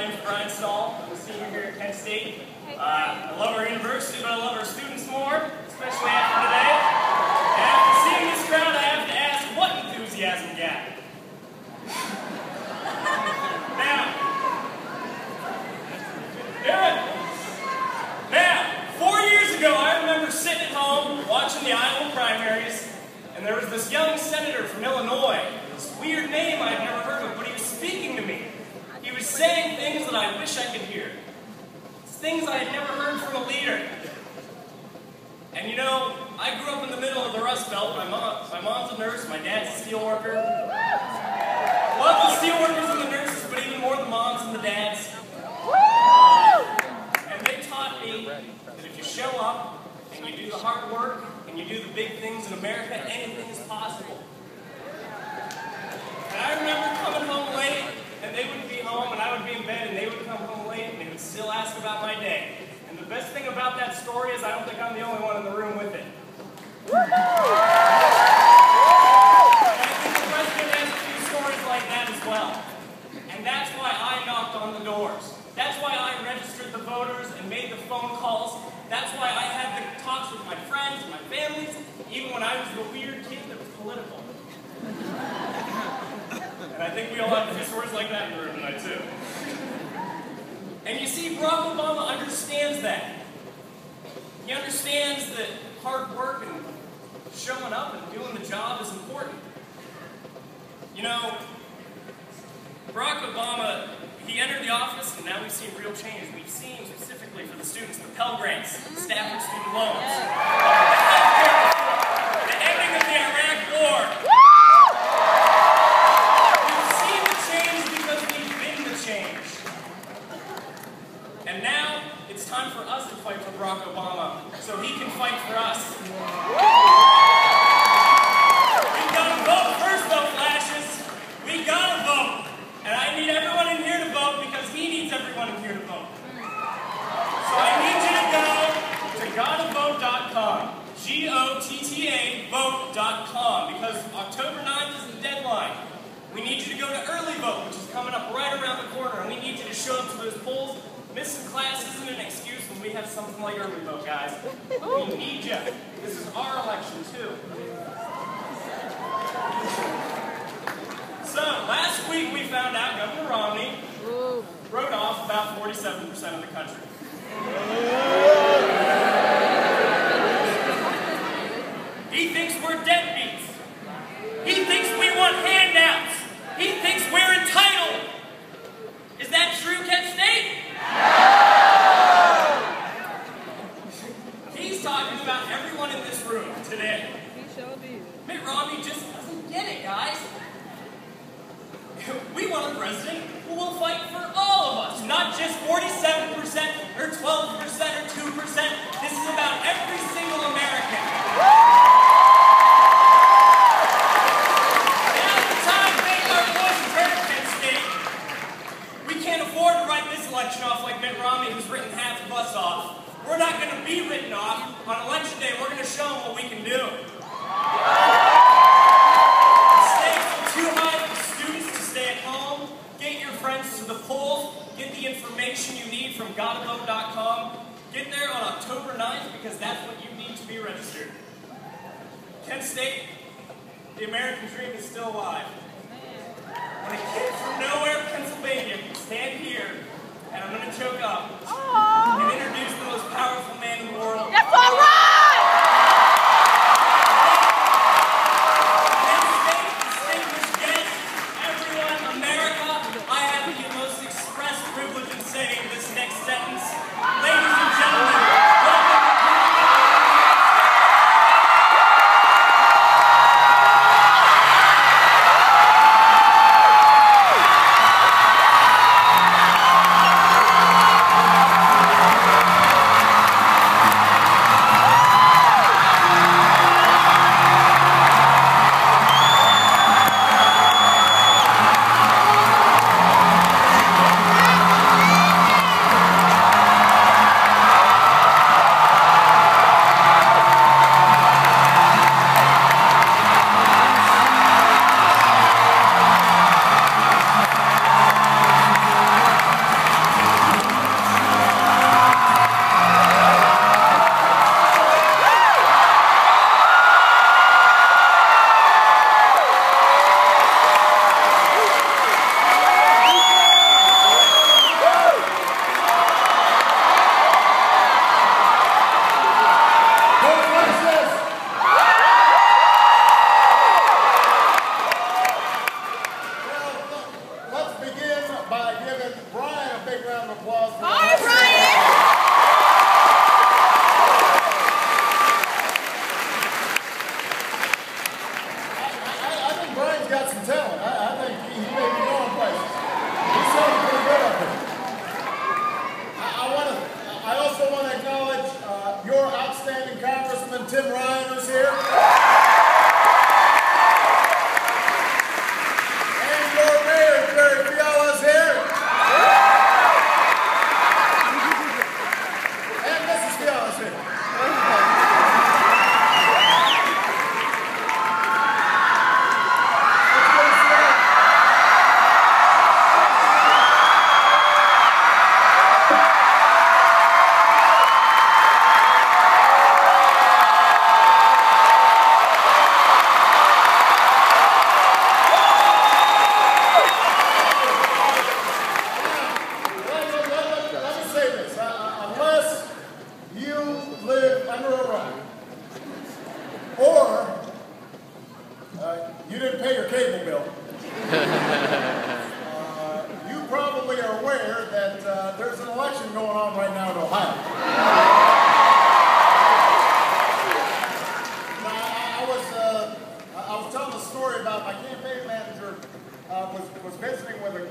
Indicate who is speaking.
Speaker 1: name's Brian Stahl. I'm a senior here at Kent State. I love our university, but I love our students more, especially after today. And after seeing this crowd, I have to ask, what enthusiasm gap? Now, 4 years ago, I remember sitting at home watching the Iowa primaries, and there was this young senator from Illinois, this weird name I'd never heard of, but he was speaking to me. He was saying things that I wish I could hear. Things I had never heard from a leader. And you know, I grew up in the middle of the Rust Belt. My mom's a nurse, my dad's a steel worker. Love the steel workers and the nurses, but even more the moms and the dads. And they taught me that if you show up and you do the hard work and you do the big things in America, anything is possible. And I remember coming home late, and they wouldn't be home, and I would be in bed, and they would come home late, and they would still ask about my day. And the best thing about that story is I don't think I'm the only one in the room with it. And I think the president has a few stories like that as well. And that's why I knocked on the doors. That's why I registered the voters and made the phone calls. That's why I had the talks with my friends and my families, even when I was the weird kid that was political. And I think we all have a few stories like that in the room tonight, too. And you see, Barack Obama understands that. He understands that hard work and showing up and doing the job is important. You know, Barack Obama, he entered the office, and now we've seen real change. We've seen, specifically for the students, the Pell Grants, the Stafford student loans, the ending of the Iraq War. We've seen the change because we've been the change. And now, it's time for us to fight for Barack Obama, so he can fight for us. We've got to vote first, though, Flashes. We got to vote. And I need everyone in here to vote because he needs everyone in here to vote. So I need you to go to gottavote.com. G-O-T-T-A vote.com, because October 9th is the deadline. We need you to go to early vote, which is coming up right around the corner, and we need you to show up to those polls. Missing class isn't an excuse when we have something like early vote, guys. We need you. This is our election, too. So, last week we found out Governor Romney wrote off about 47% of the country. He thinks we're deadbeats. He thinks we want handouts. He thinks we're entitled. Is that true, Kent State? He's talking about everyone in this room today. Mitt Romney just doesn't get it, guys. We want a president who will fight for all of us, not just 47% or 12% or 2%. This is about every single American. Now's the time to make our voices heard, Kent State. We can't afford to write this election off like Mitt Romney, who's written half of us off. We're not going to be written off. On election day, we're going to show them what we can do. The stakes are too high for students to stay at home. Get your friends to the polls. Get the information you need from gottavote.com. Get there on October 9th because that's what you need to be registered. Kent State, the American dream is still alive. When a kid from nowhere, Pennsylvania, can stand here, and I'm going to choke up, and introduce the most powerful man in the world.
Speaker 2: That's all right!
Speaker 1: Distinguished guests, everyone, America, I have the most express privilege in saying this next sentence. Ladies and gentlemen, welcome to
Speaker 2: give Brian a big round of applause.
Speaker 3: Hi, Brian!
Speaker 2: I think Brian's got some talent. I think he may be going places. He's sounding pretty good up here. I also want to acknowledge your outstanding Congressman Tim Ryan, who's here. And your mayor, Jerry Fiala's here. And Mrs. Fiala's here. Or you didn't pay your cable bill. You probably are aware that there's an election going on right now in Ohio. I was telling a story about my campaign manager was visiting with a